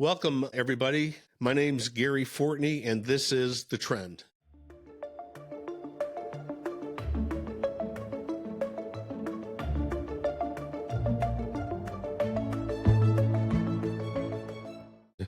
Welcome, everybody. My name's Gary Fortney, and this is The Trend.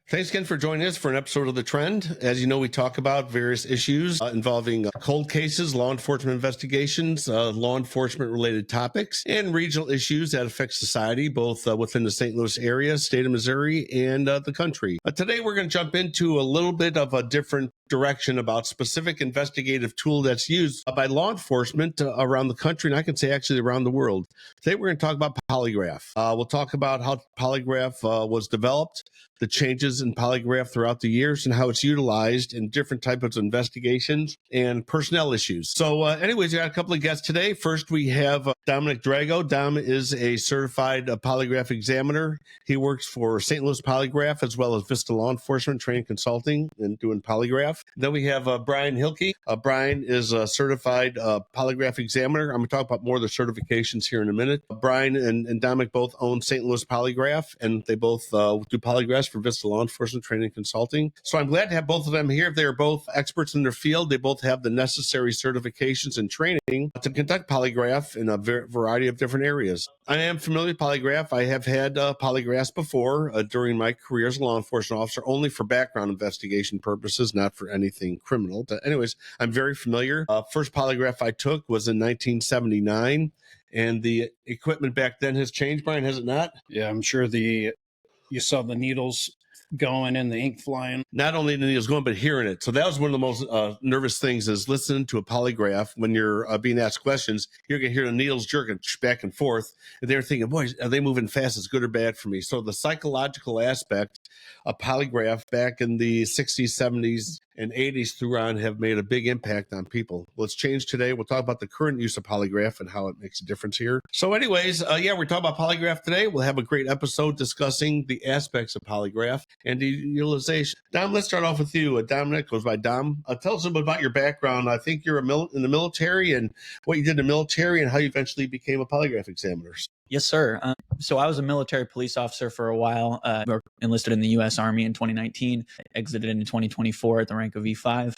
Thanks again for joining us for an episode of The Trend. As you know, we talk about various issues involving cold cases, law enforcement investigations, law enforcement related topics, and regional issues that affect society, both within the St. Louis area, state of Missouri, and the country. Today, we're going to jump into a little bit of a different direction about specific investigative tool that's used by law enforcement around the country, and I can say actually around the world. Today, we're going to talk about polygraph. We'll talk about how polygraph was developed, the changes in polygraph throughout the years, and how it's utilized in different types of investigations and personnel issues. So anyways, we got a couple of guests today. First, we have Dominic Drago. Dom is a certified polygraph examiner. He works for St. Louis Polygraph as well as Vista Law Enforcement Training Consulting and doing polygraph. Then we have Brian Hilke. Brian is a certified polygraph examiner. I'm going to talk about more of the certifications here in a minute. Brian and Dominic both own St. Louis Polygraph, and they both do polygraphs for Vista Law Enforcement Training Consulting. So I'm glad to have both of them here. They are both experts in their field. They both have the necessary certifications and training to conduct polygraph in a variety of different areas. I am familiar with polygraph. I have had polygraphs before during my career as a law enforcement officer, only for background investigation purposes, not for anything criminal. But anyways, I'm very familiar. First polygraph I took was in 1979. And the equipment back then has changed, Brian, has it not? Yeah, I'm sure you saw the needles going and the ink flying. Not only the needles going, but hearing it. So that was one of the most nervous things is listening to a polygraph when you're being asked questions. You're going to hear the needles jerking back and forth. And they're thinking, boy, are they moving fast? It's good or bad for me? So the psychological aspect of polygraph back in the 60s, 70s, and 80s through on have made a big impact on people. Well, it's changed today. We'll talk about the current use of polygraph and how it makes a difference here. So anyways, we're talking about polygraph today. We'll have a great episode discussing the aspects of polygraph and the utilization. Dom, let's start off with you. Dominic goes by Dom. Tell us a bit about your background. I think you're in the military and what you did in the military and how you eventually became a polygraph examiner. Yes, sir. So I was a military police officer for a while, enlisted in the U.S. Army in 2019, exited in 2024 at the rank of E5.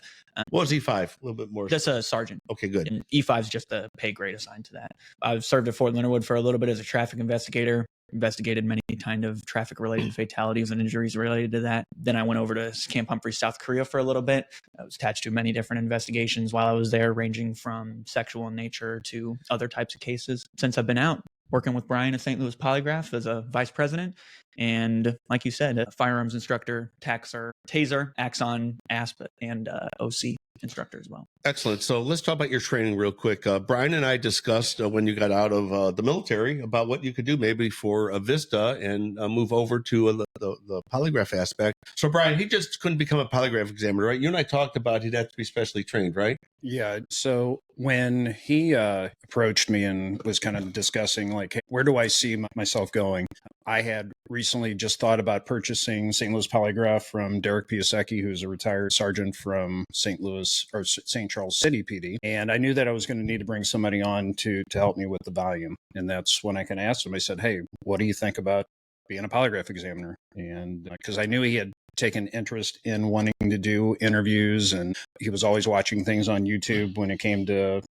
What was E5? A little bit more. Just a sergeant. Okay, good. And E5 is just the pay grade assigned to that. I've served at Fort Leonard Wood for a little bit as a traffic investigator, investigated many kind of traffic-related fatalities and injuries related to that. Then I went over to Camp Humphreys, South Korea for a little bit. I was attached to many different investigations while I was there, ranging from sexual in nature to other types of cases. Since I've been out, working with Brian at St. Louis Polygraph as a vice president. And like you said, a firearms instructor, taser, Axon, ASP, and OC instructor as well. Excellent. So let's talk about your training real quick. Brian and I discussed when you got out of the military about what you could do maybe for Vista and move over to the polygraph aspect. So Brian, he just couldn't become a polygraph examiner, right? You and I talked about he'd have to be specially trained, right? Yeah. So when he approached me and was kind of discussing like, hey, where do I see myself going? I had recently just thought about purchasing St. Louis Polygraph from Derek Piasecki, who's a retired sergeant from St. Louis or St. Charles City PD. And I knew that I was going to need to bring somebody on to help me with the volume. And that's when I kind of asked him, I said, hey, what do you think about being a polygraph examiner? And because I knew he had taken interest in wanting to do interviews, and he was always watching things on YouTube when it came to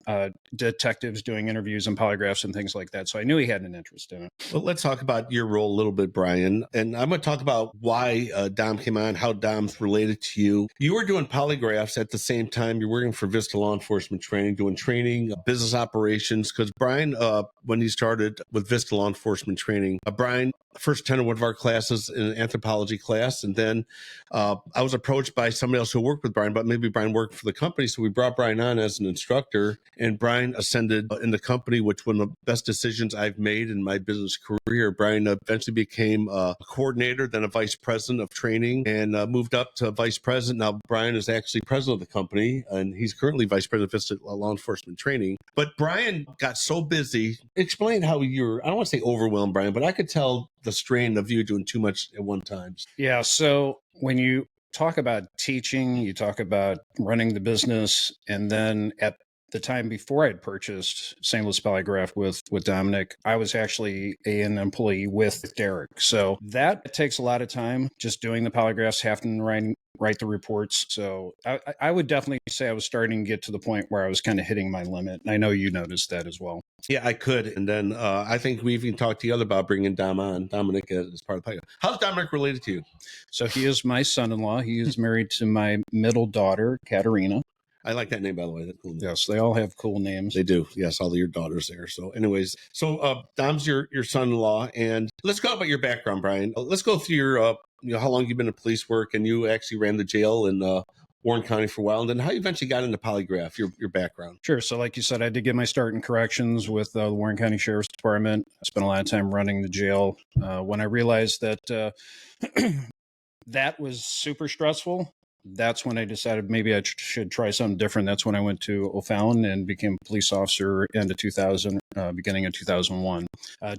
detectives doing interviews and polygraphs and things like that. So I knew he had an interest in it. Well, let's talk about your role a little bit, Brian. And I'm going to talk about why Dom came on, how Dom's related to you. You were doing polygraphs at the same time. You're working for Vista Law Enforcement Training, doing training, business operations. Because Brian, when he started with Vista Law Enforcement Training, Brian first attended one of our classes in an anthropology class. And then I was approached by somebody else who worked with Brian, but maybe Brian worked for the company. So we brought Brian on as an instructor, and Brian ascended in the company, which one of the best decisions I've made in my business career. Brian eventually became a coordinator, then a vice president of training, and moved up to vice president. Now Brian is actually president of the company, and he's currently vice president of Vista Law Enforcement Training. But Brian got so busy. Explain how I don't want to say overwhelmed, Brian, but I could tell the strain of you doing too much at one time. Yeah. So when you talk about teaching, you talk about running the business, and then at the time before I'd purchased St. Louis Polygraph with Dominic, I was actually an employee with Derek. So that takes a lot of time, just doing the polygraphs, having to write the reports. So I would definitely say I was starting to get to the point where I was kind of hitting my limit. And I know you noticed that as well. Yeah, I could. And then I think we even talked to you about bringing Dominic as part of the podcast. How's Dominic related to you? So he is my son-in-law. He is married to my middle daughter, Katerina. I like that name, by the way. That's cool. Yes, they all have cool names. They do. Yes, all of your daughters there. So anyways, Dom's your son-in-law. And let's go about your background, Brian. Let's go through your, how long you've been in police work, and you actually ran the jail in Warren County for a while, and then how you eventually got into polygraph, your background. Sure. So like you said, I did get my start in corrections with the Warren County Sheriff's Department. I spent a lot of time running the jail. When I realized that that was super stressful, that's when I decided maybe I should try something different. That's when I went to O'Fallon and became a police officer end of 2000, beginning of 2001.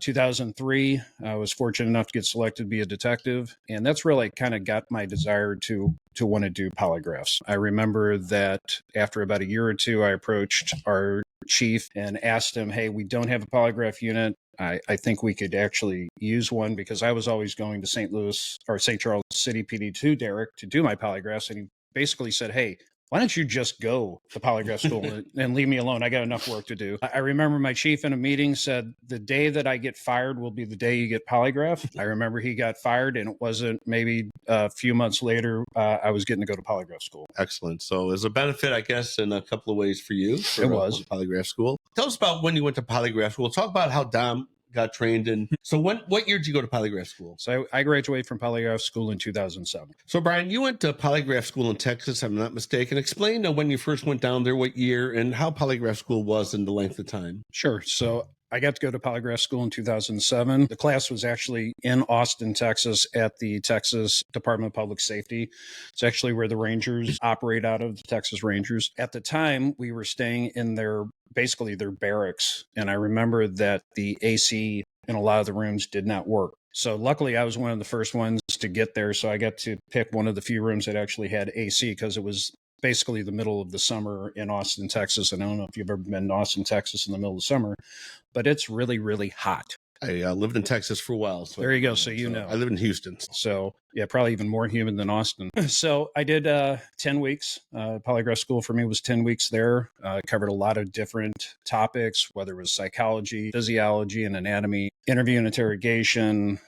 2003, I was fortunate enough to get selected to be a detective. And that's really kind of got my desire to want to do polygraphs. I remember that after about a year or two, I approached our chief and asked him, hey, we don't have a polygraph unit. I think we could actually use one, because I was always going to St. Louis or St. Charles City PD to Derek to do my polygraphs. And he basically said, hey, why don't you just go to polygraph school and leave me alone? I got enough work to do. I remember my chief in a meeting said, the day that I get fired will be the day you get polygraph. I remember he got fired, and it wasn't maybe a few months later, I was getting to go to polygraph school. Excellent. So as a benefit, I guess, in a couple of ways for you. It was. Polygraph school. Tell us about when you went to polygraph school. Talk about how Dom got trained in. So what year did you go to polygraph school? So I graduated from polygraph school in 2007. So Brian, you went to polygraph school in Texas, if I'm not mistaken. Explain when you first went down there, what year, and how polygraph school was and the length of time. Sure. So I got to go to polygraph school in 2007. The class was actually in Austin, Texas, at the Texas Department of Public Safety. It's actually where the Rangers operate out of, the Texas Rangers. At the time, we were staying in basically their barracks. And I remember that the AC in a lot of the rooms did not work. So luckily, I was one of the first ones to get there. So I got to pick one of the few rooms that actually had AC, because it was basically the middle of the summer in Austin, Texas. And I don't know if you've ever been to Austin, Texas in the middle of the summer, but it's really, really hot. I lived in Texas for a while. So there you go. So you know. I live in Houston. So yeah, probably even more humid than Austin. So I did 10 weeks. Polygraph school for me was 10 weeks there. Covered a lot of different topics, whether it was psychology, physiology, and anatomy, interview and interrogation,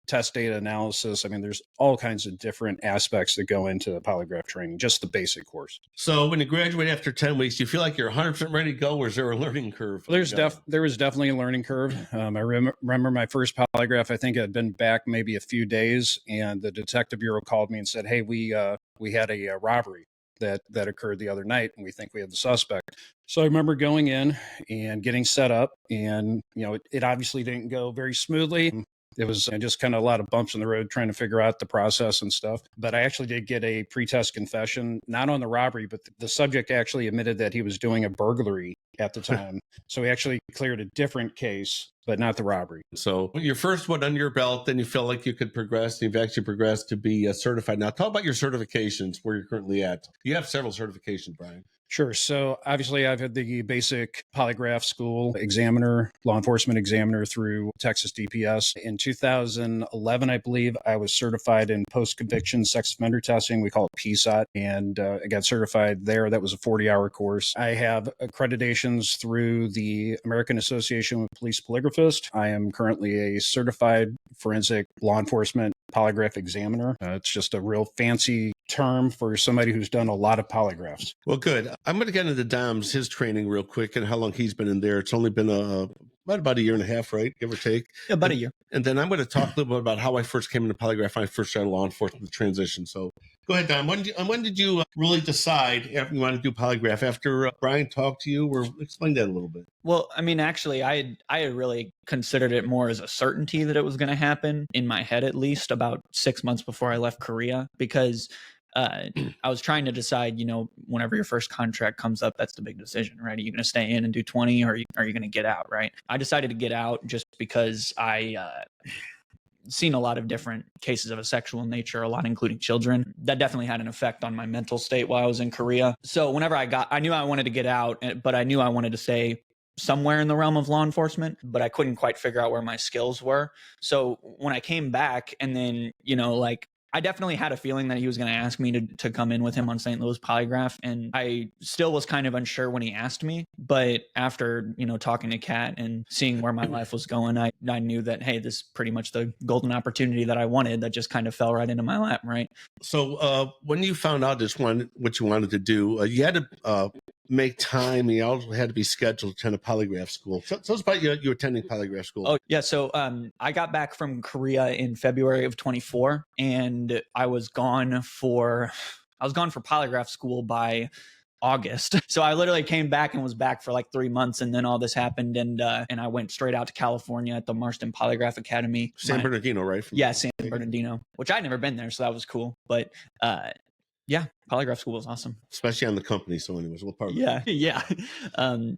test data analysis. I mean, there's all kinds of different aspects that go into the polygraph training, just the basic course. So when you graduate after 10 weeks, do you feel like you're 100% ready to go, or is there a learning curve? There was definitely a learning curve. I remember my first polygraph, I think it had been back maybe a few days, and the detective bureau called me and said, hey, we had a robbery that occurred the other night, and we think we have the suspect. So I remember going in and getting set up, and it obviously didn't go very smoothly. It was just kind of a lot of bumps in the road trying to figure out the process and stuff. But I actually did get a pretest confession, not on the robbery, but the subject actually admitted that he was doing a burglary at the time. So he actually cleared a different case, but not the robbery. So your first one under your belt, then you felt like you could progress. And you've actually progressed to be certified. Now, talk about your certifications, where you're currently at. You have several certifications, Brian. Sure. So obviously I've had the basic polygraph school examiner, law enforcement examiner through Texas DPS. In 2011, I believe, I was certified in post-conviction sex offender testing. We call it PSOT. And I got certified there. That was a 40-hour course. I have accreditations through the American Association of Police Polygraphists. I am currently a certified forensic law enforcement polygraph examiner. It's just a real fancy term for somebody who's done a lot of polygraphs. Well, good. I'm going to get into Dom's, his training real quick and how long he's been in there. It's only been about a year and a half, right? Give or take. Yeah, about a year. And then I'm going to talk a little bit about how I first came into polygraph when I first started law enforcement, the transition. So go ahead, Dom. When did you really decide if you want to do polygraph? After Brian talked to you, or explain that a little bit? Well, I mean, actually, I had really considered it more as a certainty that it was going to happen, in my head at least, about 6 months before I left Korea, because I was trying to decide, whenever your first contract comes up, that's the big decision, right? Are you going to stay in and do 20, or are you going to get out, right? I decided to get out just because seen a lot of different cases of a sexual nature, a lot including children. That definitely had an effect on my mental state while I was in Korea. So whenever I knew I wanted to get out, but I knew I wanted to stay somewhere in the realm of law enforcement, but I couldn't quite figure out where my skills were. So when I came back, and then, like, I definitely had a feeling that he was going to ask me to come in with him on St. Louis Polygraph. And I still was kind of unsure when he asked me. But after, talking to Kat and seeing where my life was going, I knew that, hey, this is pretty much the golden opportunity that I wanted, that just kind of fell right into my lap, right? So when you found out what you wanted to do, you had to make time. You also had to be scheduled to attend a polygraph school. So tell us about you attending polygraph school. Oh, yeah. So I got back from Korea in February of 24, and I was gone for polygraph school by August. So I literally came back and was back for like 3 months, and then all this happened, and I went straight out to California at the Marston Polygraph Academy. San Bernardino, right? Yeah, San Bernardino, which I'd never been there, so that was cool. But yeah, polygraph school was awesome. Especially on the company. So anyways, what part of it? Yeah.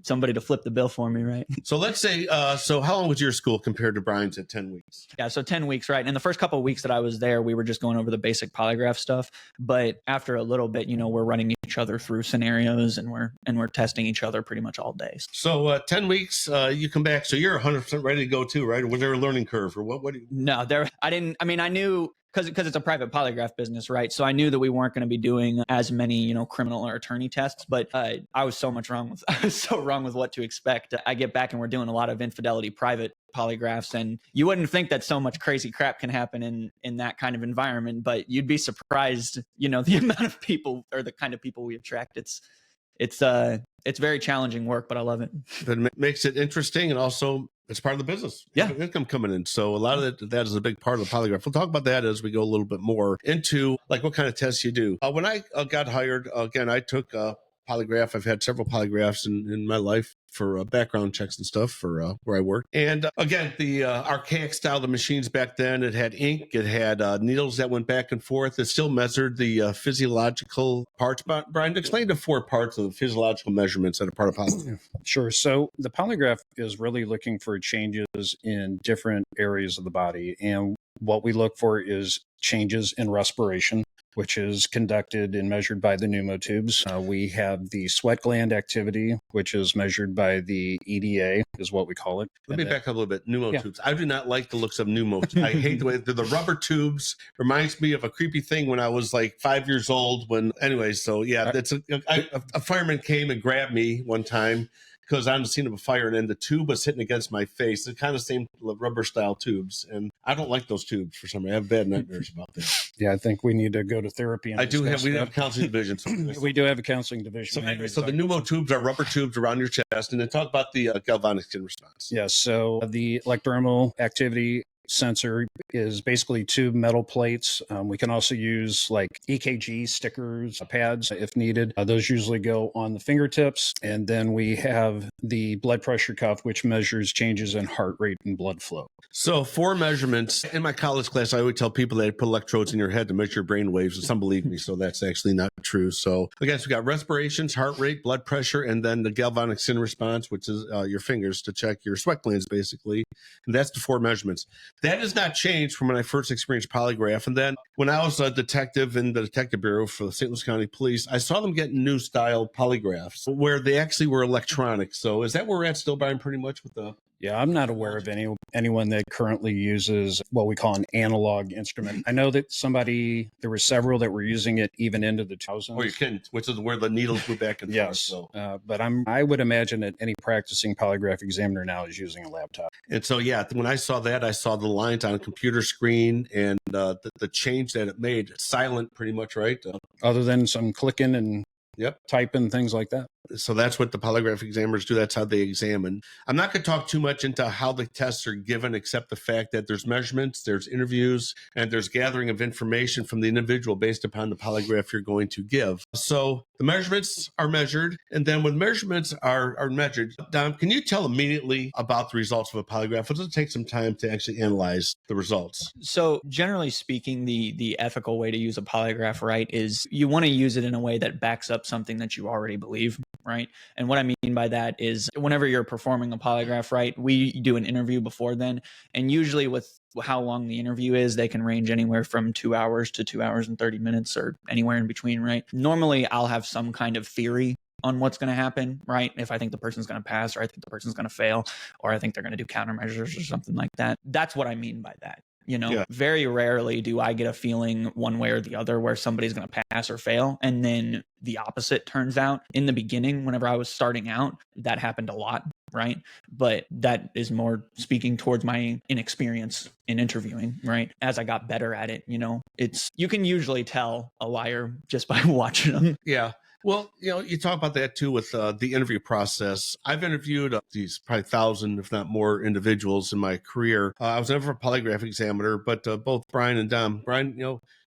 Somebody to flip the bill for me, right? So let's say, so how long was your school compared to Brian's at 10 weeks? Yeah, so 10 weeks, right? And the first couple of weeks that I was there, we were just going over the basic polygraph stuff. But after a little bit, we're running each other through scenarios, and we're testing each other pretty much all day. So 10 weeks, you come back. So you're 100% ready to go too, right? Or was there a learning curve or what? No, I knew, because it's a private polygraph business, right? So I knew that we weren't going to be doing as many, criminal or attorney tests, but I was so wrong with what to expect. I get back and we're doing a lot of infidelity private polygraphs, and you wouldn't think that so much crazy crap can happen in that kind of environment, but you'd be surprised, the amount of people, or the kind of people we attract. It's very challenging work, but I love it. That makes it interesting, and also it's part of the business. Yeah. Income coming in. So a lot of that is a big part of the polygraph. We'll talk about that as we go a little bit more into like what kind of tests you do. When I got hired, again, I took a polygraph. I've had several polygraphs in my life for background checks and stuff for where I work. And again, the archaic style of the machines back then, it had ink, it had needles that went back and forth. It still measured the physiological parts. But Brian, explain the 4 parts of the physiological measurements that are part of polygraph. Sure. So the polygraph is really looking for changes in different areas of the body. And what we look for is changes in respiration, which is conducted and measured by the pneumotubes. We have the sweat gland activity, which is measured by the EDA, is what we call it. Let me back up a little bit. Pneumotubes. Yeah. I do not like the looks of pneumotubes. I hate the way the rubber tubes. Reminds me of a creepy thing when I was like 5 years old. So yeah, that's a fireman came and grabbed me one time because I hadn't seen a fire, and then the tube was hitting against my face. The kind of same rubber style tubes, and I don't like those tubes for some reason. I have bad nightmares about that. Yeah, I think we need to go to therapy. We have a counseling division. We do have a counseling division. So the pneumotubes are rubber tubes around your chest, and then talk about the galvanic skin response. Yes. So the electrodermal activity sensor is basically 2 metal plates. We can also use like EKG stickers, pads if needed. Those usually go on the fingertips. And then we have the blood pressure cuff, which measures changes in heart rate and blood flow. So 4 measurements. In my college class, I always tell people they put electrodes in your head to measure your brain waves, and some believe me, so that's actually not true. So again, so we got respirations, heart rate, blood pressure, and then the galvanic skin response, which is your fingers to check your sweat glands, basically. And that's the 4 measurements. That has not changed from when I first experienced polygraph. And then when I was a detective in the detective bureau for the St. Louis County Police, I saw them getting new style polygraphs where they actually were electronic. So is that where we're at still, Brian, pretty much with the... Yeah, I'm not aware of anyone that currently uses what we call an analog instrument. I know that there were several that were using it even into the 2000s. Oh, you can, which is where the needles go back and forth. Yes, so. But I would imagine that any practicing polygraph examiner now is using a laptop. And so, yeah, when I saw that, I saw the lines on a computer screen and the change that it made. It's silent pretty much, right? Other than some clicking and typing, things like that. So that's what the polygraph examiners do. That's how they examine. I'm not going to talk too much into how the tests are given, except the fact that there's measurements, there's interviews, and there's gathering of information from the individual based upon the polygraph you're going to give. So the measurements are measured. And then when measurements are measured, Dom, can you tell immediately about the results of a polygraph? Does it take some time to actually analyze the results? So generally speaking, the ethical way to use a polygraph, right, is you want to use it in a way that backs up something that you already believe. right? And what I mean by that is whenever you're performing a polygraph, right, we do an interview before then. And usually with how long the interview is, they can range anywhere from 2 hours to 2 hours and 30 minutes or anywhere in between, right? Normally, I'll have some kind of theory on what's going to happen, right? If I think the person's going to pass, or I think the person's going to fail, or I think they're going to do countermeasures or something like that. That's what I mean by that. Very rarely do I get a feeling one way or the other where somebody's going to pass or fail. And then the opposite turns out. In the beginning, whenever I was starting out, that happened a lot, right? But that is more speaking towards my inexperience in interviewing, right? As I got better at it, you can usually tell a liar just by watching them. Yeah. Well, you talk about that too with the interview process. I've interviewed these probably 1,000, if not more, individuals in my career. I was never a polygraph examiner, but both Brian and Dom, Brian,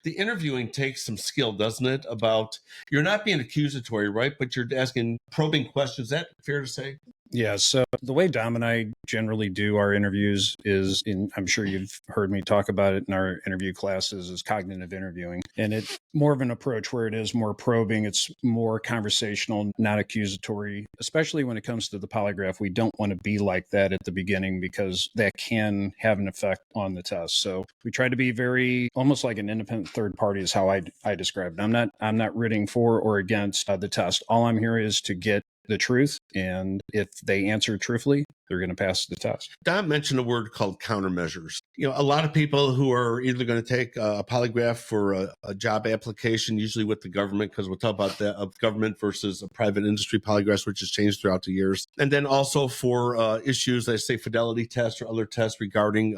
the interviewing takes some skill, doesn't it? About you're not being accusatory, right? But you're asking probing questions. Is that fair to say? Yeah. So the way Dom and I generally do our interviews is I'm sure you've heard me talk about it in our interview classes, is cognitive interviewing. And it's more of an approach where it is more probing. It's more conversational, not accusatory, especially when it comes to the polygraph. We don't want to be like that at the beginning because that can have an effect on the test. So we try to be very almost like an independent third party is how I describe it. I'm not rooting for or against the test. All I'm here is to get the truth. And if they answer truthfully, they're going to pass the test. Don mentioned a word called countermeasures. A lot of people who are either going to take a polygraph for a job application, usually with the government, because we'll talk about that of government versus a private industry polygraphs, which has changed throughout the years. And then also for issues, they say fidelity tests or other tests regarding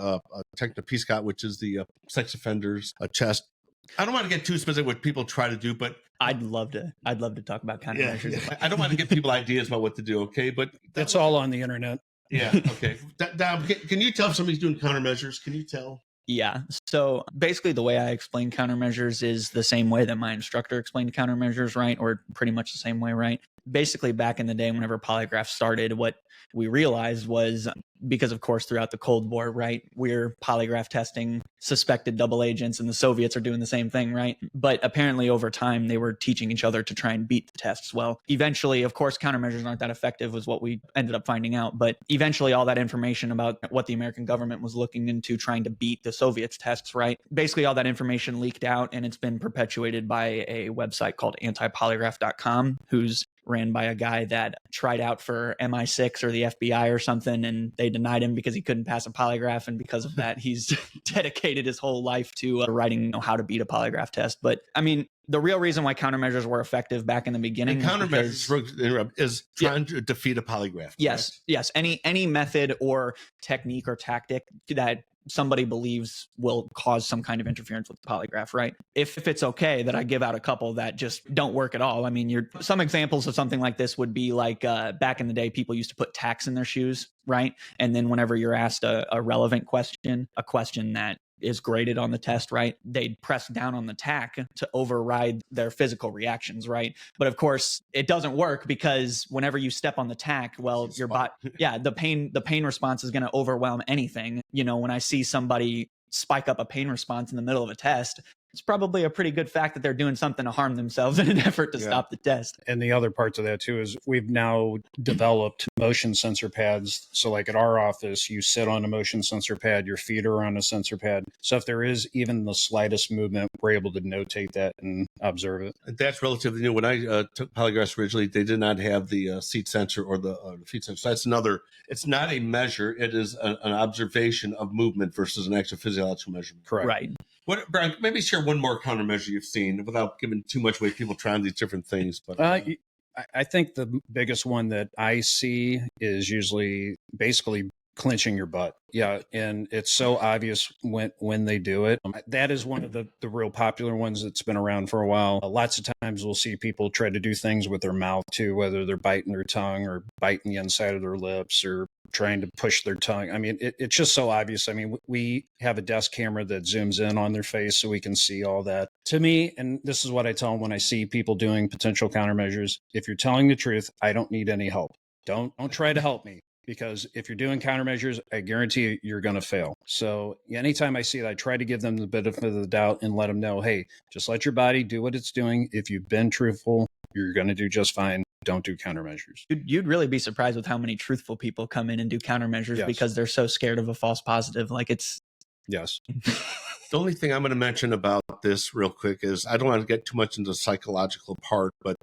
technical PSCOT, which is the sex offenders chest. I don't want to get too specific what people try to do, but I'd love to talk about countermeasures. Yeah. I don't want to give people ideas about what to do, okay? But that's all on the internet. Yeah, okay. Dom, can you tell if somebody's doing countermeasures? Can you tell? Yeah. So basically the way I explain countermeasures is the same way that my instructor explained countermeasures, right? Or pretty much the same way, right? Basically back in the day, whenever polygraph started, what we realized was because, of course, throughout the Cold War, right, we're polygraph testing suspected double agents and the Soviets are doing the same thing, right? But apparently over time, they were teaching each other to try and beat the tests. Well, eventually, of course, countermeasures aren't that effective was what we ended up finding out. But eventually all that information about what the American government was looking into trying to beat the Soviets tests, right? Basically all that information leaked out and it's been perpetuated by a website called antipolygraph.com, who's ran by a guy that tried out for MI6 or the FBI or something, and they denied him because he couldn't pass a polygraph. And because of that, he's dedicated his whole life to writing how to beat a polygraph test. But I mean, the real reason why countermeasures were effective back in the beginning is trying to defeat a polygraph. Yes. Correct? Yes. Any method or technique or tactic that somebody believes will cause some kind of interference with the polygraph, right? If it's okay that I give out a couple that just don't work at all. I mean, some examples of something like this would be like back in the day, people used to put tacks in their shoes, right? And then whenever you're asked a relevant question, a question that is graded on the test, right? They'd press down on the tack to override their physical reactions, right? But of course, it doesn't work because whenever you step on the tack, well, your body, the pain response is going to overwhelm anything. When I see somebody spike up a pain response in the middle of a test, it's probably a pretty good fact that they're doing something to harm themselves in an effort to stop the test. And the other parts of that too is we've now developed motion sensor pads. So like at our office, you sit on a motion sensor pad, your feet are on a sensor pad. So if there is even the slightest movement, we're able to notate that and observe it. That's relatively new. When I took polygraphs originally, they did not have the seat sensor or the feet sensor. So that's it's not a measure. It is an observation of movement versus an actual physiological measurement. Correct. Right. Brian, maybe share one more countermeasure you've seen without giving too much away. People trying these different things, but I think the biggest one that I see is usually basically clenching your butt. Yeah, and it's so obvious when they do it. That is one of the real popular ones that's been around for a while. Lots of times we'll see people try to do things with their mouth too, whether they're biting their tongue or biting the inside of their lips or trying to push their tongue. I mean, it's just so obvious. I mean, we have a desk camera that zooms in on their face so we can see all that. To me, and this is what I tell them when I see people doing potential countermeasures, if you're telling the truth, I don't need any help. Don't try to help me. Because if you're doing countermeasures, I guarantee you're going to fail. So anytime I see it, I try to give them the benefit of the doubt and let them know, hey, just let your body do what it's doing. If you've been truthful, you're going to do just fine. don't do countermeasures. You'd really be surprised with how many truthful people come in and do countermeasures because they're so scared of a false positive. Like it's. Yes. The only thing I'm going to mention about this real quick is I don't want to get too much into the psychological part, but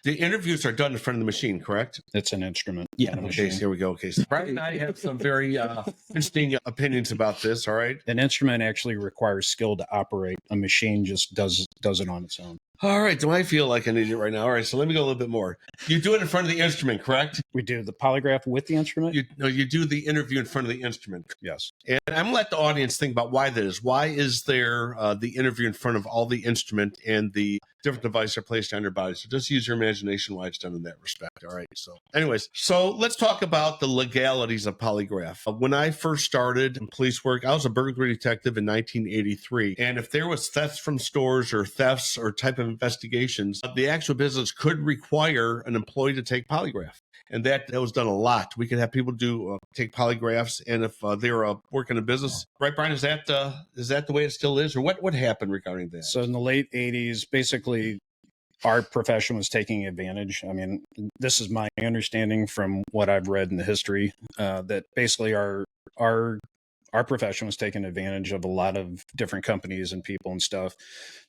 the interviews are done in front of the machine, correct? It's an instrument. Yeah. Okay, so here we go. Okay, so Brian and I have some very interesting opinions about this, all right? An instrument actually requires skill to operate. A machine just does it on its own. All right, do I feel like an idiot right now? All right, so let me go a little bit more. You do it in front of the instrument, correct? We do the polygraph with the instrument? You do the interview in front of the instrument. Yes. And I'm going to let the audience think about why that is. Why is there the interview in front of all the instrument and the different devices are placed on your body? So just use your imagination why it's done in that respect. All right. So anyways, so let's talk about the legalities of polygraph. When I first started in police work, I was a burglary detective in 1983. And if there was thefts from stores or thefts or type of investigations, the actual business could require an employee to take polygraph. And that was done a lot. We could have people take polygraphs, and if they were working a business, right, Brian? Is that the way it still is, or what happened regarding that? So in the late 80s, basically, our profession was taking advantage. I mean, this is my understanding from what I've read in the history, that basically our profession was taking advantage of a lot of different companies and people and stuff,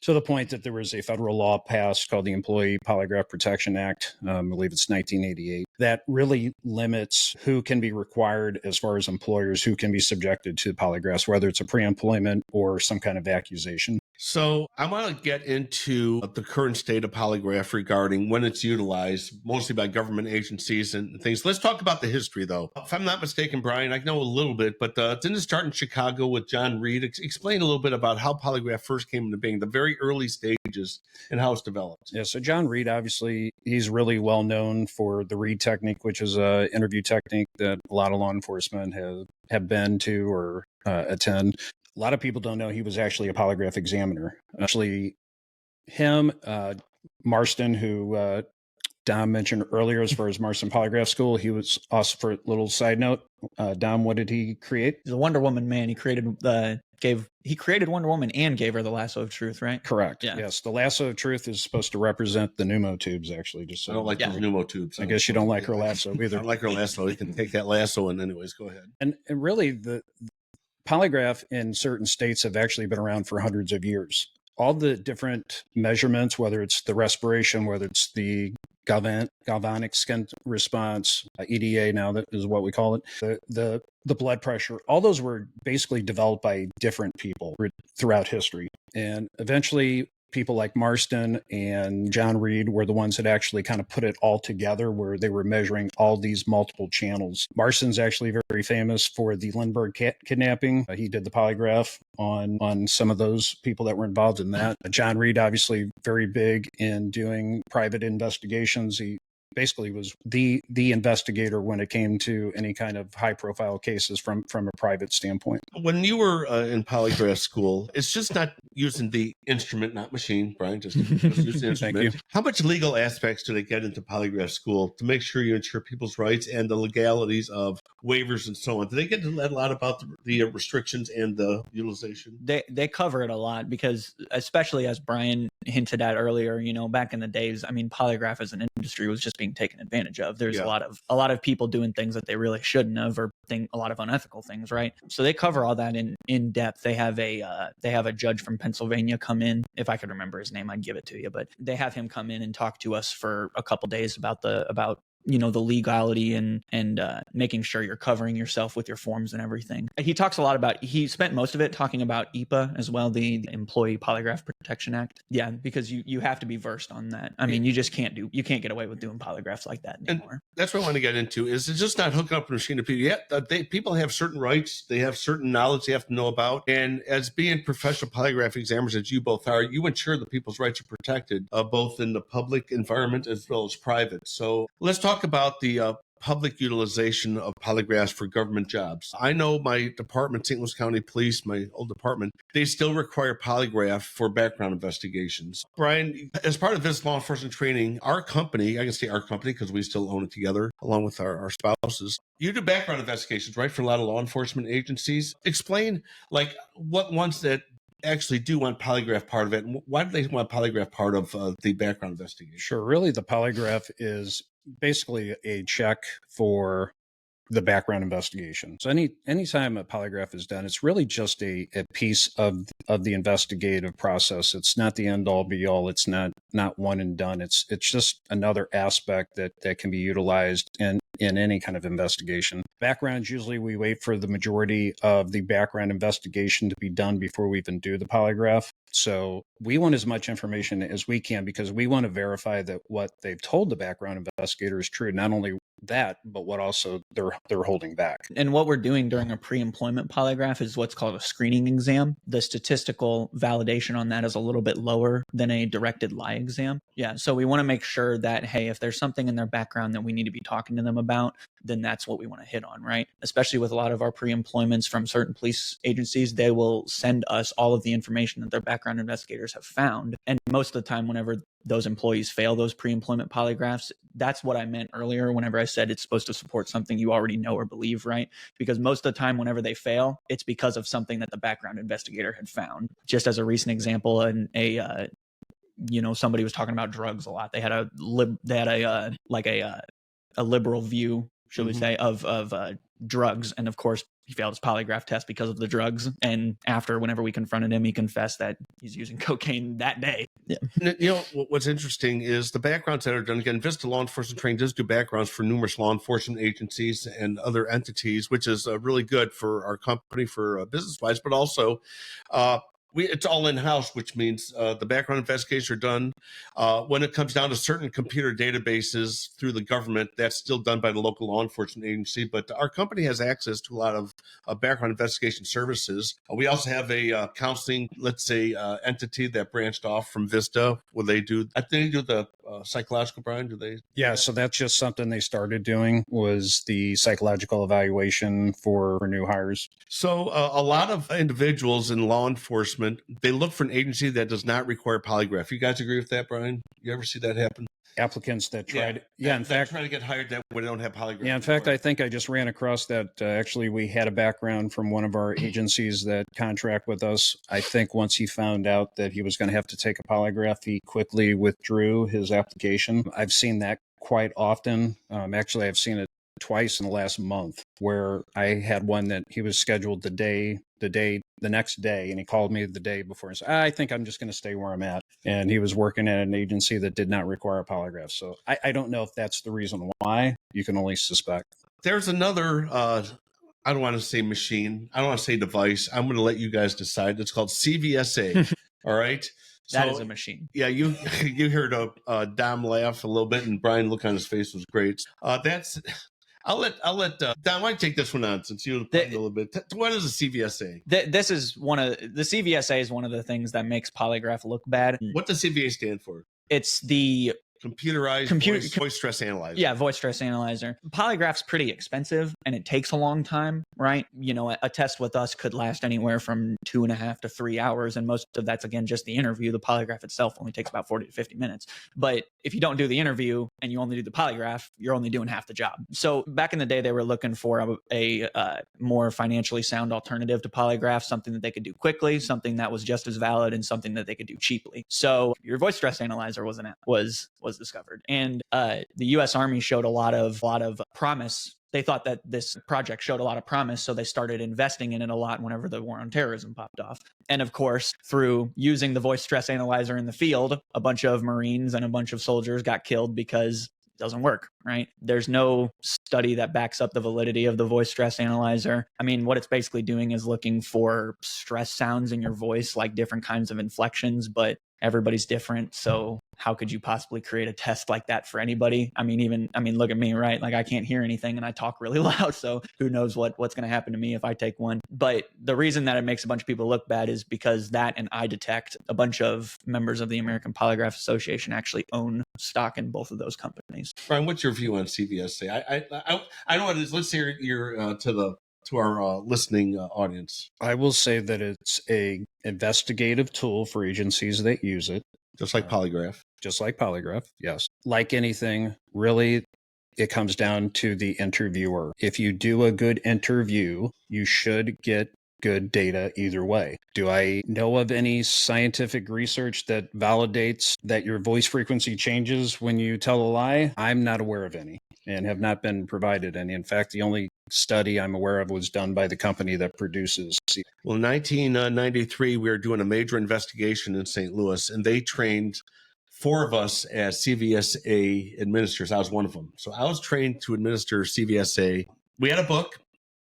to the point that there was a federal law passed called the Employee Polygraph Protection Act. I believe it's 1988. That really limits who can be required as far as employers who can be subjected to polygraphs, whether it's a pre-employment or some kind of accusation. So I want to get into the current state of polygraph regarding when it's utilized, mostly by government agencies and things. Let's talk about the history, though. If I'm not mistaken, Brian, I know a little bit, but didn't it start in Chicago with John Reed? Explain a little bit about how polygraph first came into being, the very early stages, and how it's developed. Yeah, so John Reed, obviously, he's really well known for the Reed technique, which is an interview technique that a lot of law enforcement have been to or attend. A lot of people don't know he was actually a polygraph examiner. Actually, him, Marston, who Dom mentioned earlier as far as Marston Polygraph School, he was also, for a little side note, Dom, what did he create? He's a Wonder Woman man. He created Wonder Woman and gave her the lasso of truth, right? Correct. Yeah. Yes. The lasso of truth is supposed to represent the pneumo tubes, actually. Just so I don't like those pneumo tubes. I guess you don't like her lasso either. I don't like her lasso. You can take that lasso and anyways, go ahead. And really, the polygraph in certain states have actually been around for hundreds of years. All the different measurements, whether it's the respiration, whether it's the galvanic skin response, EDA now, that is what we call it, the blood pressure, all those were basically developed by different people throughout history. And eventually, people like Marston and John Reed were the ones that actually kind of put it all together, where they were measuring all these multiple channels. Marston's actually very famous for the Lindbergh kidnapping. He did the polygraph on some of those people that were involved in that. John Reed, obviously very big in doing private investigations. He basically was the investigator when it came to any kind of high profile cases from a private standpoint. When you were in polygraph school, it's just not using the instrument, not machine, Brian, just use the instrument. Thank you. How much legal aspects do they get into polygraph school to make sure you ensure people's rights and the legalities of waivers and so on? Do they get to learn a lot about the restrictions and the utilization? They cover it a lot because, especially as Brian hinted at earlier, back in the days, I mean, polygraph as an industry was just being taken advantage of. There's a lot of people doing things that they really shouldn't have, or a lot of unethical things, right? So they cover all that in depth. They have a judge from Pennsylvania come in. If I could remember his name, I'd give it to you, but they have him come in and talk to us for a couple days about the legality and making sure you're covering yourself with your forms and everything. He talks a lot about, he spent most of it talking about EPA as well, the Employee Polygraph Protection Act. Yeah, because you have to be versed on that. I mean, you can't get away with doing polygraphs like that anymore. And that's what I want to get into, is it's just not hooking up a machine to people. Yeah, people have certain rights. They have certain knowledge they have to know about. And as being professional polygraph examiners, as you both are, you ensure that people's rights are protected, both in the public environment as well as private. So let's talk about the public utilization of polygraphs for government jobs. I know my department, St. Louis County Police, my old department, they still require polygraph for background investigations. Brian, as part of this law enforcement training, our company, I can say our company because we still own it together along with our spouses, you do background investigations, right, for a lot of law enforcement agencies. Explain like what ones that actually do want polygraph part of it? And why do they want polygraph part of the background investigation? Sure. Really, the polygraph is basically a check for the background investigation. So anytime a polygraph is done, it's really just a piece of the investigative process. It's not the end all be all. It's not one and done. It's just another aspect that can be utilized in any kind of investigation. Backgrounds, usually we wait for the majority of the background investigation to be done before we even do the polygraph. So we want as much information as we can because we want to verify that what they've told the background investigator is true. Not only that, but what also they're holding back. And what we're doing during a pre-employment polygraph is what's called a screening exam. The statistical validation on that is a little bit lower than a directed lie exam. Yeah, so we want to make sure that, hey, if there's something in their background that we need to be talking to them about, then that's what we want to hit on, right? Especially with a lot of our pre-employments from certain police agencies, they will send us all of the information that their background investigators have found. And most of the time, whenever those employees fail those pre-employment polygraphs, that's what I meant earlier whenever I said it's supposed to support something you already know or believe, right? Because most of the time, whenever they fail, it's because of something that the background investigator had found. Just as a recent example, somebody was talking about drugs a lot. They had a liberal view, should we say, of drugs, and of course he failed his polygraph test because of the drugs. And after, whenever we confronted him, he confessed that he's using cocaine that day. Yeah. You know, what's interesting is the backgrounds that are done. Again, Vista Law Enforcement Training does do backgrounds for numerous law enforcement agencies and other entities, which is really good for our company for business-wise, but also it's all in-house, which means the background investigations are done. When it comes down to certain computer databases through the government, that's still done by the local law enforcement agency. But our company has access to a lot of background investigation services. We also have a counseling, entity that branched off from Vista, where they do the psychological, Brian? Do they? Yeah, so that's just something they started doing, was the psychological evaluation for new hires. So a lot of individuals in law enforcement, they look for an agency that does not require polygraph. You guys agree with that, Brian? You ever see that happen? Applicants that tried, in fact, trying to get hired that way, they don't have polygraph. Yeah, in fact, I think I just ran across that. Actually, we had a background from one of our agencies that contract with us. I think once he found out that he was going to have to take a polygraph, he quickly withdrew his application. I've seen that quite often. Actually, I've seen it twice in the last month, where I had one that he was scheduled the next day, and he called me the day before and said, I think I'm just going to stay where I'm at. And he was working at an agency that did not require a polygraph. So I don't know if that's the reason why. You can only suspect. There's another, I don't want to say machine. I don't want to say device. I'm going to let you guys decide. It's called CVSA. All right. That is a machine. Yeah, you heard Dom laugh a little bit, and Brian look on his face was great. I'll let Don. Why don't you take this one on since you played a little bit? What is a CVSA? The CVSA is one of the things that makes polygraph look bad. What does CVSA stand for? It's the computerized voice stress analyzer. Yeah, voice stress analyzer. Polygraph's pretty expensive and it takes a long time, right? You know, a test with us could last anywhere from 2.5 to 3 hours. And most of that's, again, just the interview. The polygraph itself only takes about 40 to 50 minutes. But if you don't do the interview and you only do the polygraph, you're only doing half the job. So back in the day, they were looking for a more financially sound alternative to polygraph, something that they could do quickly, something that was just as valid, and something that they could do cheaply. So your voice stress analyzer was discovered, and the U.S. Army showed a lot of promise. They thought that this project showed a lot of promise, so they started investing in it a lot whenever the war on terrorism popped off. And of course, through using the voice stress analyzer in the field, a bunch of Marines and a bunch of soldiers got killed because it doesn't work, right? There's no study that backs up the validity of the voice stress analyzer. I mean, what it's basically doing is looking for stress sounds in your voice, like different kinds of inflections, but everybody's different. So how could you possibly create a test like that for anybody? I mean, look at me, right? Like I can't hear anything and I talk really loud. So who knows what's going to happen to me if I take one. But the reason that it makes a bunch of people look bad is because that and iDetect, a bunch of members of the American Polygraph Association, actually own stock in both of those companies. Brian, what's your view on CVSA? I know what it is. Let's hear your to our listening audience. I will say that it's a investigative tool for agencies that use it. Just like polygraph. Just like polygraph, yes. Like anything, really, it comes down to the interviewer. If you do a good interview, you should get good data either way. Do I know of any scientific research that validates that your voice frequency changes when you tell a lie? I'm not aware of any and have not been provided any. In fact, the only study I'm aware of was done by the company that produces. Well, in 1993, we were doing a major investigation in St. Louis, and they trained 4 of us as CVSA administrators. I was one of them. So I was trained to administer CVSA. We had a book,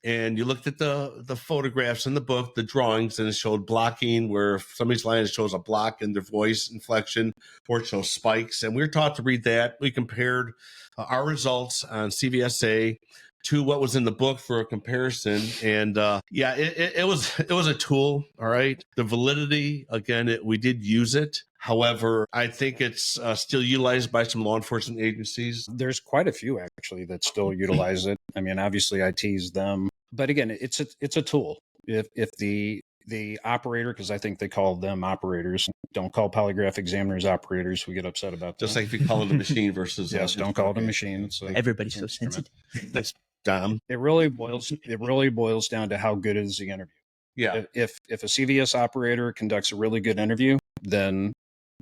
and you looked at the photographs in the book, the drawings, and it showed blocking where if somebody's lying, it shows a block in their voice inflection, or it shows spikes. And we were taught to read that. We compared our results on CVSA to what was in the book for a comparison. And it was a tool. All right. The validity, again, we did use it. However, I think it's still utilized by some law enforcement agencies. There's quite a few actually that still utilize it. I mean, obviously I tease them, but again, it's a tool. If the operator, because I think they call them operators, don't call polygraph examiners operators. We get upset about that. Just like if you call it a machine versus yes, don't call it a machine. It's like Everybody's so sensitive. That's dumb. It really boils down to how good is the interview. Yeah. If a CVS operator conducts a really good interview, then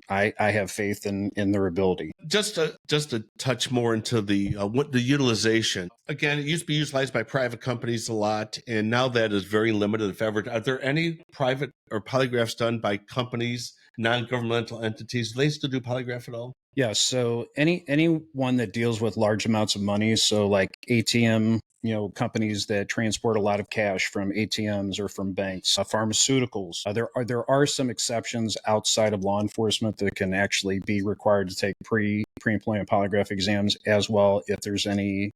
I have faith in their ability. Just to touch more into the utilization. Again, it used to be utilized by private companies a lot, and now that is very limited, if ever. Are there any private or polygraphs done by companies, non-governmental entities? Do they still do polygraph at all? Yeah. So anyone that deals with large amounts of money, so like ATM, companies that transport a lot of cash from ATMs or from banks, pharmaceuticals. There are some exceptions outside of law enforcement that can actually be required to take pre-employment polygraph exams as well if there's any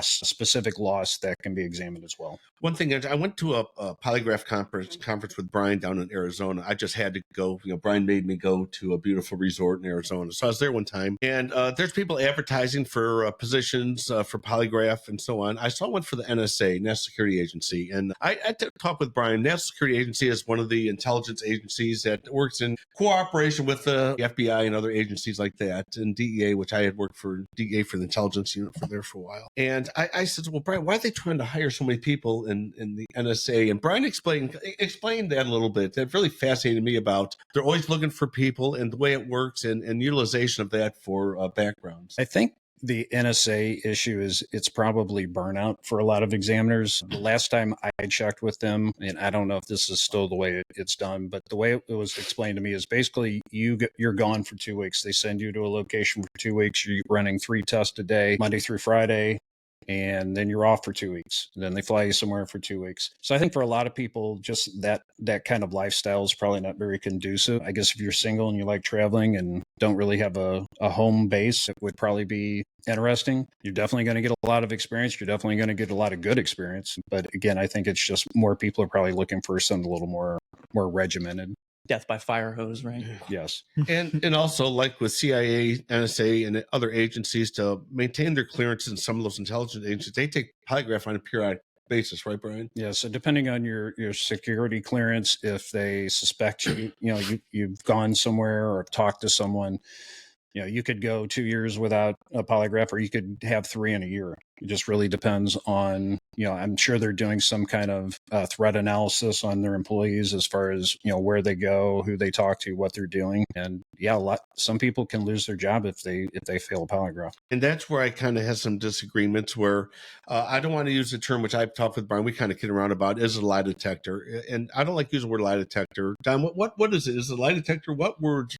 specific loss that can be examined as well. One thing, I went to a polygraph conference with Brian down in Arizona. I just had to go. Brian made me go to a beautiful resort in Arizona. So I was there one time, and there's people advertising for positions for polygraph and so on. I saw one for the NSA, National Security Agency, and I talked with Brian. National Security Agency is one of the intelligence agencies that works in cooperation with the FBI and other agencies like that, and DEA, which I had worked for DEA for the intelligence unit for there for a while. And I said, well, Brian, why are they trying to hire so many people in the NSA? And Brian explained that a little bit. That really fascinated me about they're always looking for people and the way it works and utilization of that for backgrounds. I think the NSA issue is it's probably burnout for a lot of examiners. The last time I checked with them, and I don't know if this is still the way it's done, but the way it was explained to me is basically you're gone for 2 weeks. They send you to a location for 2 weeks. You're running 3 tests a day, Monday through Friday. And then you're off for 2 weeks. And then they fly you somewhere for 2 weeks. So I think for a lot of people, just that kind of lifestyle is probably not very conducive. I guess if you're single and you like traveling and don't really have a home base, it would probably be interesting. You're definitely going to get a lot of experience. You're definitely going to get a lot of good experience. But again, I think it's just more people are probably looking for something a little more regimented. Death by fire hose, right? Yes. And also, like with CIA, NSA, and other agencies, to maintain their clearance in some of those intelligence agencies, they take polygraph on a periodic basis, right, Brian? Yeah. So depending on your security clearance, if they suspect you've gone somewhere or talked to someone, you could go 2 years without a polygraph, or you could have 3 in a year. It just really depends on, I'm sure they're doing some kind of threat analysis on their employees as far as, where they go, who they talk to, what they're doing. And some people can lose their job if they fail a polygraph. And that's where I kind of have some disagreements where I don't want to use the term, which I've talked with Brian, we kind of kid around about, is a lie detector. And I don't like using the word lie detector. Don, what is it? Is it a lie detector? What words,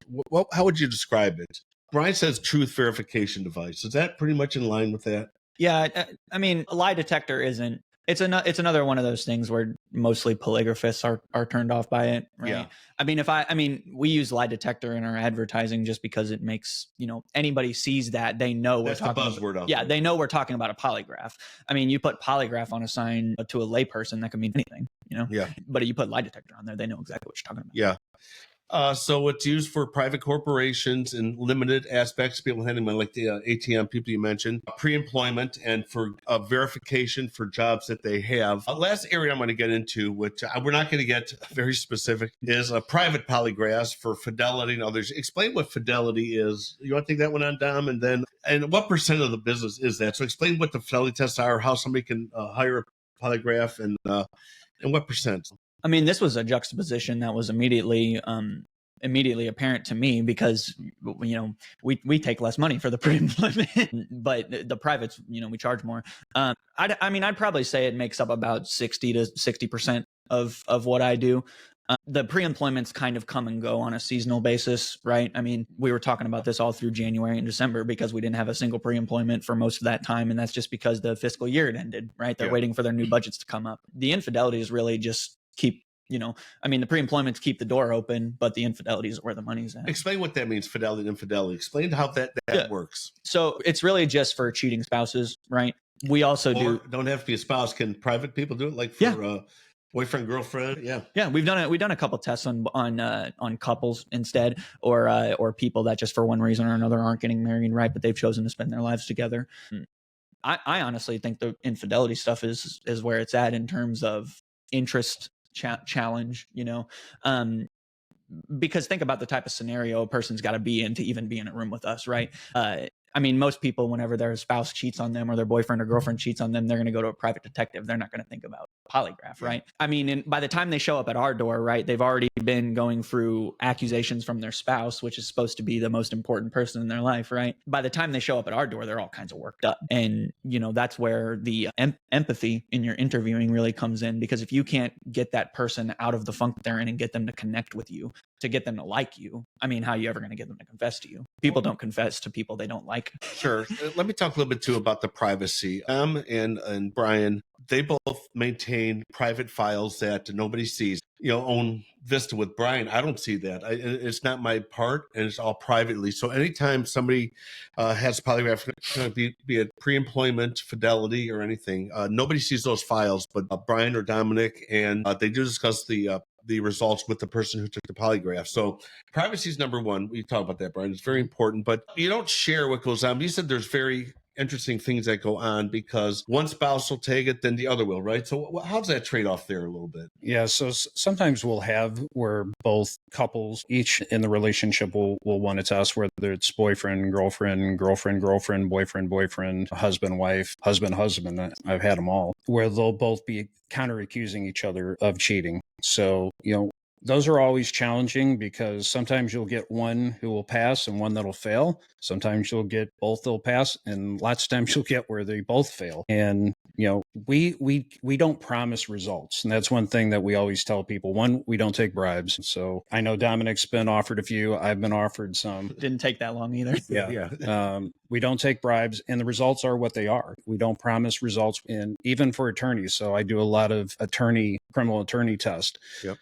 how would you describe it? Brian says truth verification device. Is that pretty much in line with that? Yeah, I mean, a lie detector isn't. It's another one of those things where mostly polygraphists are turned off by it, right? Yeah. I mean, we use lie detector in our advertising just because it makes, anybody sees that, they know That's we're talking the buzzword out yeah, there. they know we're talking about a polygraph. I mean, you put polygraph on a sign to a layperson, that could mean anything, Yeah. But you put lie detector on there, they know exactly what you're talking about. Yeah. So it's used for private corporations in limited aspects, people handling money, like the ATM people you mentioned, pre-employment, and for verification for jobs that they have. Last area I'm going to get into, which we're not going to get very specific, is private polygraphs for fidelity and others. Explain what fidelity is. You want to take that one on, Dom? And what percent of the business is that? So explain what the fidelity tests are, how somebody can hire a polygraph, and And what percent? I mean, this was a juxtaposition that was immediately apparent to me because, you know, we take less money for the pre-employment, but the privates, you know, we charge more. I mean, I'd probably say it makes up about 60 to 60% of what I do. The pre-employments kind of come and go on a seasonal basis, right? I mean, we were talking about this all through January and December because we didn't have a single pre-employment for most of that time. And that's just because the fiscal year had ended, right? They're waiting for their new budgets to come up. The infidelities really just keep, you know, I mean, the pre-employments keep the door open, but the infidelities are where the money's at. Explain what that means, fidelity and infidelity. Explain how that works. So it's really just for cheating spouses, right? We also don't have to be a spouse. Can private people do it? Like for boyfriend, girlfriend? Yeah. We've done a couple tests on couples instead, or people that just for one reason or another aren't getting married, right? But they've chosen to spend their lives together. I honestly think the infidelity stuff is where it's at in terms of interest challenge, you know, because think about the type of scenario a person's got to be in to even be in a room with us, right? I mean, most people, whenever their spouse cheats on them or their boyfriend or girlfriend cheats on them, they're going to go to a private detective. They're not going to think about polygraph, right? I mean, by the time they show up at our door, right, they've already been going through accusations from their spouse, which is supposed to be the most important person in their life, right? By the time they show up at our door, they're all kinds of worked up. And, you know, that's where the empathy in your interviewing really comes in, because if you can't get that person out of the funk they're in and get them to connect with you, to get them to like you, I mean, how are you ever going to get them to confess to you? People don't confess to people they don't like. Sure. Let me talk a little bit too about the privacy. And Brian, they both maintain private files that nobody sees. You know, own Vista with Brian, I don't see that. It's not my part, and it's all privately. So anytime somebody has polygraph, be it pre-employment, fidelity, or anything, nobody sees those files but Brian or Dominic, and they do discuss the results with the person who took the polygraph. So privacy is number one. We talk about that, Brian. It's very important, but you don't share what goes on. You said there's very interesting things that go on because one spouse will take it, then the other will, right? So how's that trade-off there a little bit? Yeah, so sometimes we'll have where both couples, each in the relationship will want to test, whether it's boyfriend, girlfriend, boyfriend, husband, wife, husband. I've had them all, where they'll both be counter-accusing each other of cheating. So, you know, those are always challenging because sometimes you'll get one who will pass and one that'll fail. Sometimes you'll get both that'll pass, and lots of times you'll get where they both fail. And, you know, we don't promise results. And that's one thing that we always tell people. One, we don't take bribes. So I know Dominic's been offered a few. I've been offered some. Didn't take that long either. Yeah. We don't take bribes, and the results are what they are. We don't promise results, and even for attorneys. So I do a lot of criminal attorney test. Yep.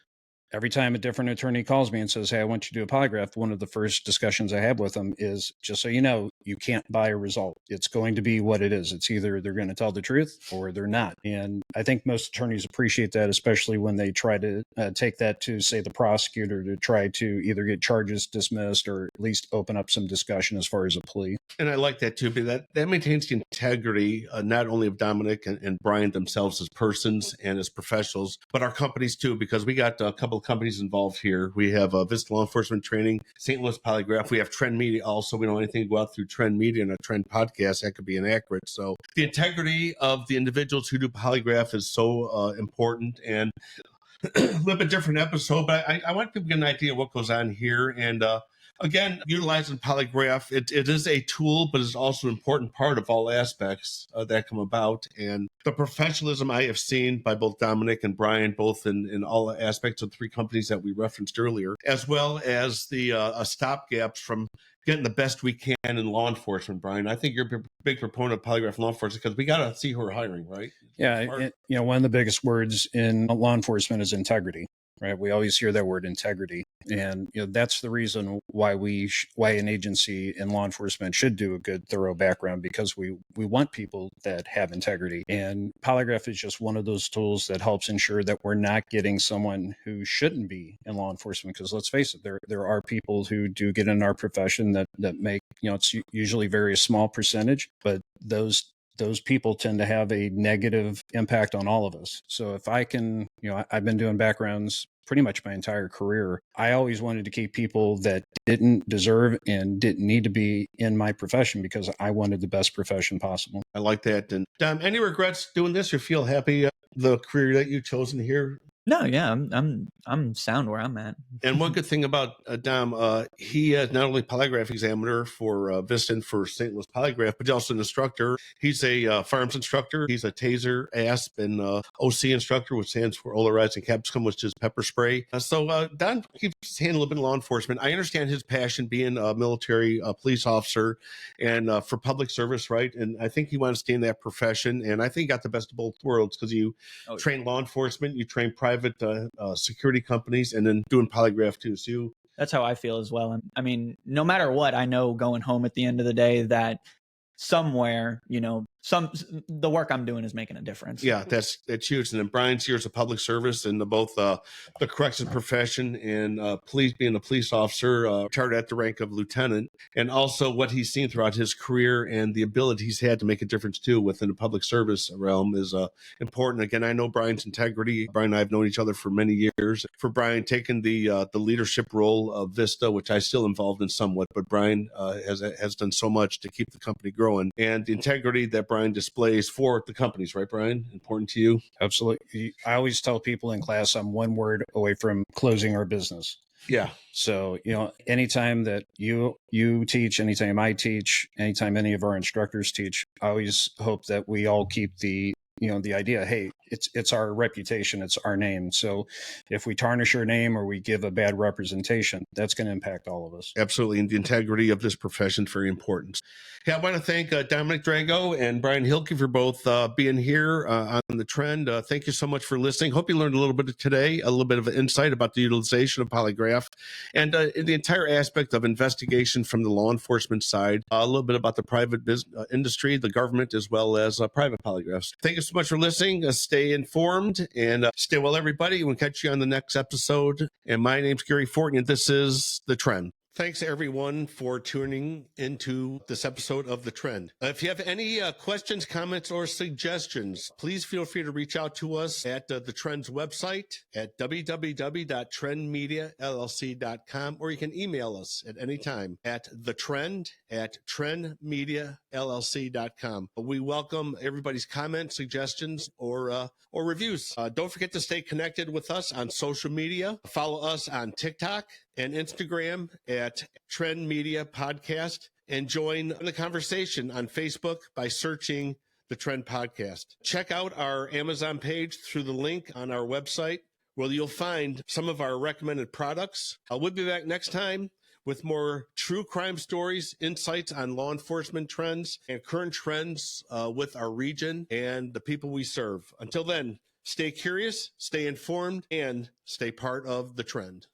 Every time a different attorney calls me and says, hey, I want you to do a polygraph, one of the first discussions I have with them is, just so you know, you can't buy a result. It's going to be what it is. It's either they're going to tell the truth or they're not. And I think most attorneys appreciate that, especially when they try to take that to, say, the prosecutor to try to either get charges dismissed or at least open up some discussion as far as a plea. And I like that too, because that maintains the integrity not only of Dominic and Brian themselves as persons and as professionals, but our companies too, because we got a couple of companies involved here. We have Vista Law Enforcement Training, St. Louis Polygraph. We have Trend Media also. We don't want anything to go out through Trend Media and a Trend podcast. That could be inaccurate. So the integrity of the individuals who do polygraph is so important. And a little bit different episode, but I want people to get an idea of what goes on here. And again, utilizing polygraph, it is a tool, but it's also an important part of all aspects that come about. And the professionalism I have seen by both Dominic and Brian, both in all aspects of three companies that we referenced earlier, as well as the stopgaps from getting the best we can in law enforcement, Brian. I think you're a big proponent of polygraph law enforcement because we got to see who we're hiring, right? Yeah. One of the biggest words in law enforcement is integrity, right? We always hear that word integrity. And that's the reason why why an agency in law enforcement should do a good, thorough background, because we want people that have integrity. And polygraph is just one of those tools that helps ensure that we're not getting someone who shouldn't be in law enforcement. Because let's face it, there are people who do get in our profession that make, it's usually very small percentage, but those people tend to have a negative impact on all of us. So if I can, I've been doing backgrounds pretty much my entire career. I always wanted to keep people that didn't deserve and didn't need to be in my profession because I wanted the best profession possible. I like that. And Dom, any regrets doing this? You feel happy the career that you've chosen here? No, yeah, I'm sound where I'm at. And one good thing about Dom, he is not only polygraph examiner for Vista and for St. Louis Polygraph, but he's also an instructor. He's a farms instructor. He's a taser, ASP, and OC instructor, which stands for Ola Rise and Capsicum, which is pepper spray. So Don keeps his hand a little bit in law enforcement. I understand his passion being a military police officer and for public service, right? And I think he wants to stay in that profession. And I think he got the best of both worlds because you train law enforcement, you train private security companies, and then doing polygraph too. So that's how I feel as well. And I mean, no matter what, I know going home at the end of the day that somewhere, the work I'm doing is making a difference. Yeah, that's huge. And then Brian's years of public service and both the corrections profession and police, being a police officer, retired at the rank of lieutenant, and also what he's seen throughout his career and the ability he's had to make a difference too within the public service realm is important. Again, I know Brian's integrity. Brian and I have known each other for many years. For Brian taking the leadership role of Vista, which I still involved in somewhat, but Brian has done so much to keep the company growing, and the integrity that Brian displays for the companies, right, Brian? Important to you? Absolutely. I always tell people in class I'm one word away from closing our business. Yeah. So, anytime that you teach, anytime I teach, anytime any of our instructors teach, I always hope that we all keep the idea, hey, it's our reputation, it's our name. So if we tarnish our name or we give a bad representation, that's going to impact all of us. Absolutely. And the integrity of this profession is very important. Yeah, I want to thank Dominic Drago and Brian Hilke for both being here on The Trend. Thank you so much for listening. Hope you learned a little bit today, a little bit of an insight about the utilization of polygraph and the entire aspect of investigation from the law enforcement side, a little bit about the private business industry, the government, as well as private polygraphs. Thank you so much for listening. Stay informed and stay well, everybody. We'll catch you on the next episode. And my name's Gary Fortin, and this is The Trend. Thanks, everyone, for tuning into this episode of The Trend. If you have any questions, comments, or suggestions, please feel free to reach out to us at The Trend's website at www.trendmediallc.com, or you can email us at any time at thetrend@trendmediallc.com. We welcome everybody's comments, suggestions, or reviews. Don't forget to stay connected with us on social media. Follow us on TikTok and Instagram at Trend Media Podcast, and join the conversation on Facebook by searching The Trend Podcast. Check out our Amazon page through the link on our website, where you'll find some of our recommended products. We'll be back next time with more true crime stories, insights on law enforcement trends, and current trends with our region and the people we serve. Until then, stay curious, stay informed, and stay part of The Trend.